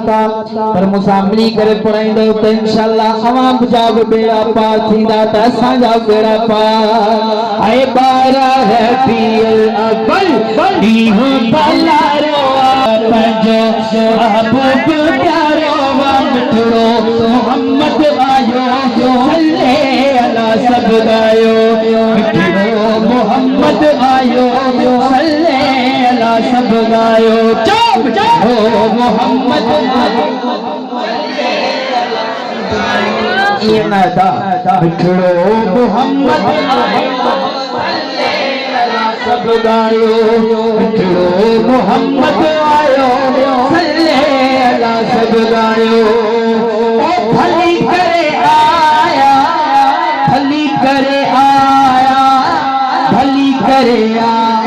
पर मुसामली करे पढ़ाईंदो त इंशाअल्लाह अवां बुजाग बेड़ा पार थींदा त असां जा बेड़ा पार आए 12 रबीउल अव्वल ईहो भलारो पंजो महबूब प्यारो मिठड़ो मोहम्मद आयो सल्ले अला सब गायो मिठड़ो मोहम्मद आयो सल्ले अला सब गायो ओ मोहम्मद ये नादा मिठड़ो मोहम्मद आयो सल्ले अला सब गायो मिठड़ो मोहम्मद आयो सल्ले अला सब गायो भली करे आया भली करे आया भली करे आया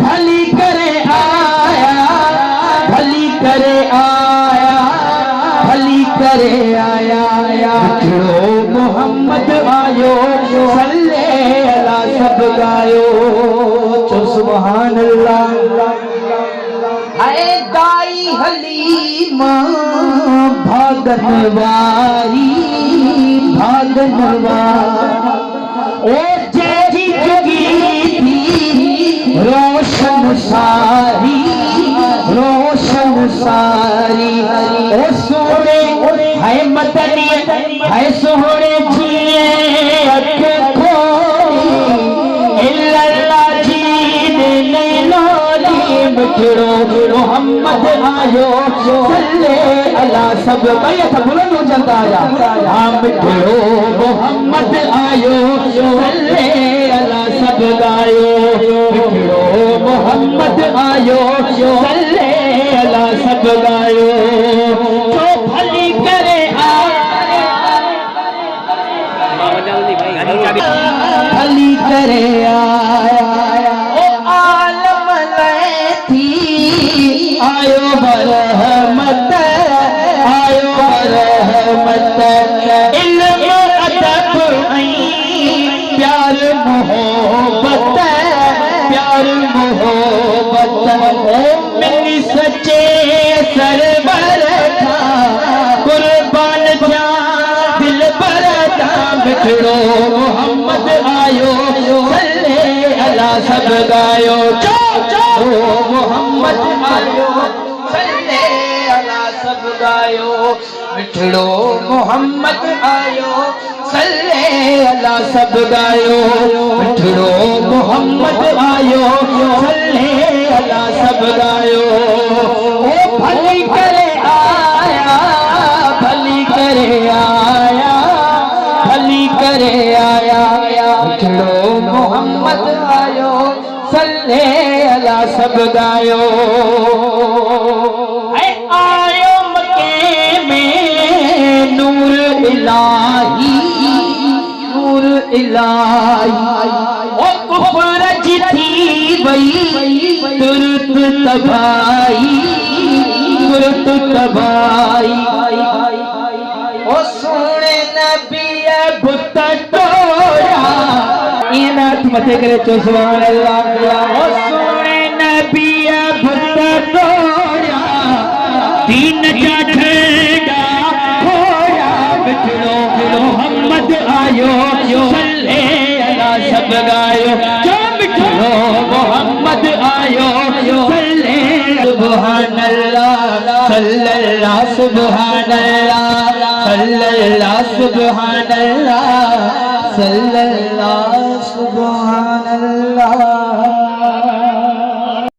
भली करे आया भली करे आया भली करे आया मिठड़ो मोहम्मद आयो सल्ले अला सब गायो चो सुभान अल्लाह हाय दाई हलीमा भागन वारी ओ जैसी जुगी थी रोशन सारी ओ सोने हाय मदनी हाय सोने जिए अख खोली इल्लल्लाह जी ने लोली मिठड़ो मोहम्मद आयो सल्ले अला सब भाई था बुलंद हो जाता आया हाँ मिठड़ो मोहम्मद आयो सल्ले अला सब गायो मिठड़ो मोहम्मद आयो सल्ले अला सब गायो तो भली करे भली करे आया ओ आलम थी आयो बरहमत इल्म अदब प्यार मोहब्बत ओ मेरी सच्चे सरवर था कुर्बान जा दिल बरदा मिठड़ो मोहम्मद आयो सल्ले अला सब गायो मोहम्मद आयो सल्ले अला सब गायो मिठड़ो मोहम्मद आयो सल्ले अला सब गायो मिठड़ो मोहम्मद आयो सल्ले अला सब गायो ओ भली करे आया भली करे आया भली करे आया मिठड़ो मोहम्मद आयो सल्ले अला सब गायो आयो मक्के में नूर इलाही ओ कुफर जिथी वही तुरत तबाही ओ सोने नबी बुत तोड़ा ये नाथ मथे करे चो सुभान अल्लाह ओ सोने नबी बुत तोड़ा तीन ठेड़ा होया मिठड़ो मोहम्मद आयो सल्ले अला सब गायो मिठड़ो मोहम्मद आयो सल्ले सुभान अल्लाह सल्लल्लाह सुभान अल्लाह सल्लल्लाह सुभान अल्लाह सल्लल्लाह